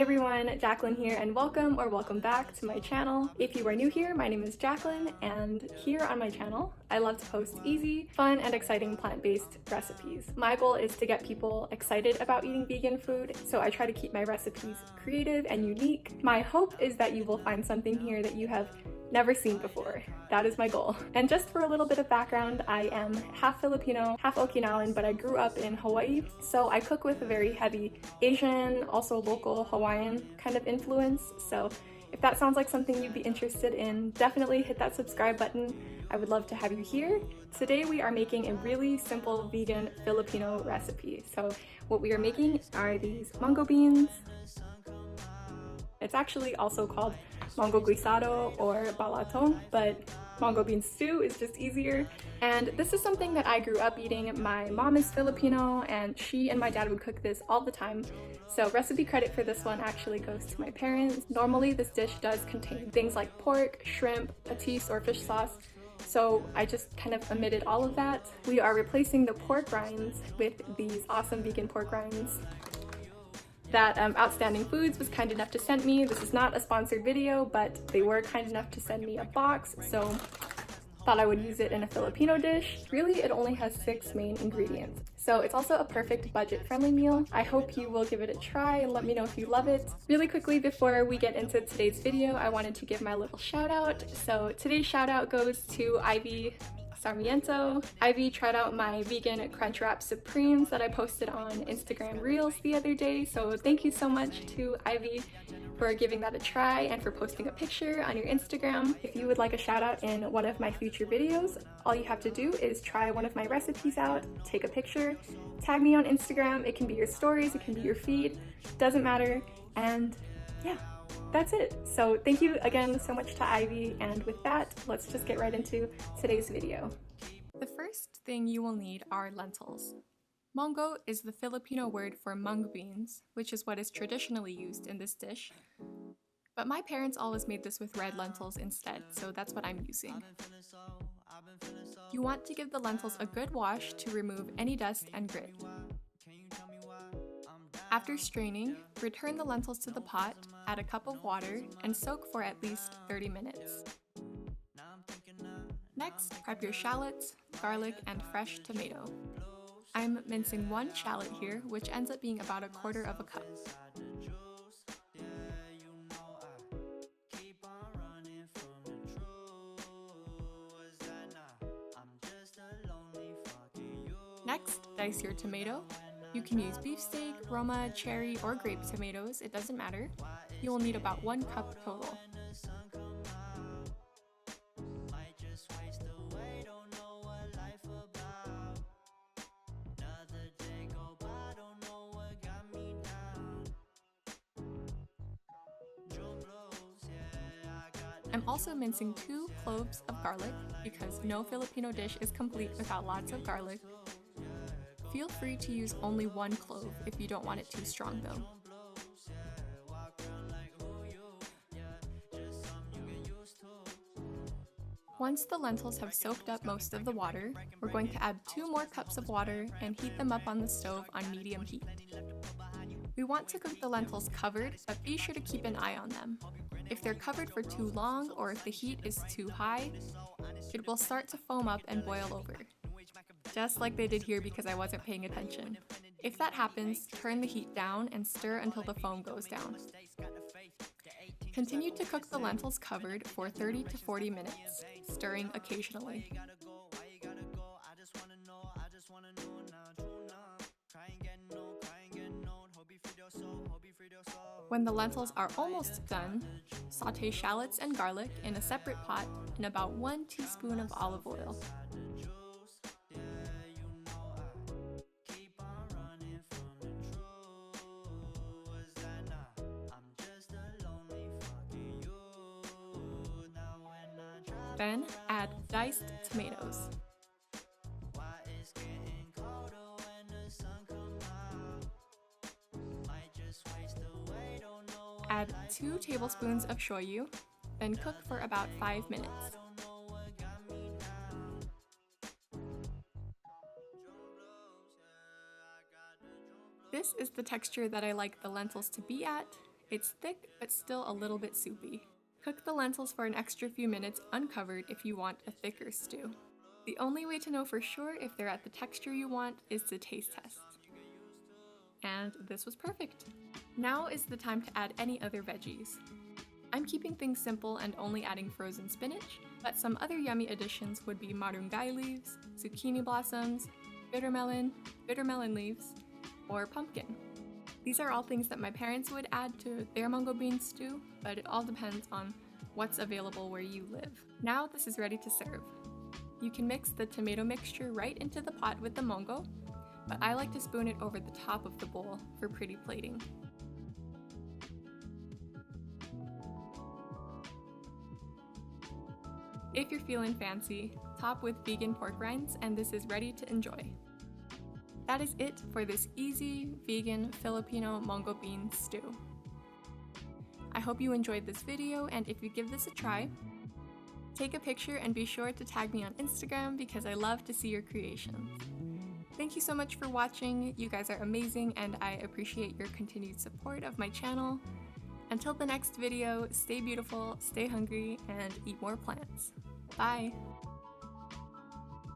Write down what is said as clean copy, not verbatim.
everyone, Jacqueline here, and welcome or welcome back to my channel. If you are new here, my name is Jacqueline, and here on my channel, I love to post easy, fun, and exciting plant-based recipes. My goal is to get people excited about eating vegan food, so I try to keep my recipes creative and unique. My hope is that you will find something here that you have never seen before. That is my goal. And just for a little bit of background, I am half Filipino, half Okinawan, but I grew up in Hawaii, so I cook with a very heavy Asian, also local Hawaiian kind of influence. So if that sounds like something you'd be interested in, definitely hit that subscribe button. I would love to have you here. Today we are making a really simple vegan Filipino recipe. So what we are making are these Monggo beans. It's actually also called Monggo Guisado or Balatong, but Monggo bean stew is just easier. And this is something that I grew up eating. My mom is Filipino and she and my dad would cook this all the time. So recipe credit for this one actually goes to my parents. Normally this dish does contain things like pork, shrimp, patis or fish sauce. So I just kind of omitted all of that. We are replacing the pork rinds with these awesome vegan pork rinds that Outstanding Foods was kind enough to send me. This is not a sponsored video, but they were kind enough to send me a box, so thought I would use it in a Filipino dish. Really, it only has 6 main ingredients. So it's also a perfect budget-friendly meal. I hope you will give it a try and let me know if you love it. Really quickly before we get into today's video, I wanted to give my little shout out. So today's shout out goes to Ivy Sarmiento. Ivy tried out my vegan Crunchwrap Supremes that I posted on Instagram Reels the other day, so thank you so much to Ivy for giving that a try and for posting a picture on your Instagram. If you would like a shout out in one of my future videos, all you have to do is try one of my recipes out, take a picture, tag me on Instagram. It can be your stories, it can be your feed, doesn't matter, and yeah. That's it. So thank you again so much to Ivy, and with that, let's just get right into today's video. The first thing you will need are lentils. Monggo is the Filipino word for mung beans, which is what is traditionally used in this dish. But my parents always made this with red lentils instead, so that's what I'm using. You want to give the lentils a good wash to remove any dust and grit. After straining, return the lentils to the pot, add a cup of water, and soak for at least 30 minutes. Next, prep your shallots, garlic, and fresh tomato. I'm mincing 1 shallot here, which ends up being about 1/4 cup. Next, dice your tomato. You can use beefsteak, Roma, cherry, or grape tomatoes, it doesn't matter. You will need about 1 cup total. I'm also mincing 2 cloves of garlic because no Filipino dish is complete without lots of garlic. Feel free to use only 1 clove if you don't want it too strong though. Once the lentils have soaked up most of the water, we're going to add 2 more cups of water and heat them up on the stove on medium heat. We want to cook the lentils covered, but be sure to keep an eye on them. If they're covered for too long or if the heat is too high, it will start to foam up and boil over. Just like they did here because I wasn't paying attention. If that happens, turn the heat down and stir until the foam goes down. Continue to cook the lentils covered for 30 to 40 minutes, stirring occasionally. When the lentils are almost done, sauté shallots and garlic in a separate pot in about 1 teaspoon of olive oil. Then add diced tomatoes. Add 2 tablespoons of shoyu, then cook for about 5 minutes. This is the texture that I like the lentils to be at. It's thick, but still a little bit soupy. Cook the lentils for an extra few minutes uncovered if you want a thicker stew. The only way to know for sure if they're at the texture you want is to taste test. And this was perfect. Now is the time to add any other veggies. I'm keeping things simple and only adding frozen spinach, but some other yummy additions would be marungay leaves, zucchini blossoms, bittermelon leaves, or pumpkin. These are all things that my parents would add to their Monggo bean stew, but it all depends on what's available where you live. Now this is ready to serve. You can mix the tomato mixture right into the pot with the Monggo, but I like to spoon it over the top of the bowl for pretty plating. If you're feeling fancy, top with vegan pork rinds and this is ready to enjoy. That is it for this easy, vegan, Filipino Monggo bean stew. I hope you enjoyed this video, and if you give this a try, take a picture and be sure to tag me on Instagram because I love to see your creations. Thank you so much for watching, you guys are amazing and I appreciate your continued support of my channel. Until the next video, stay beautiful, stay hungry, and eat more plants. Bye!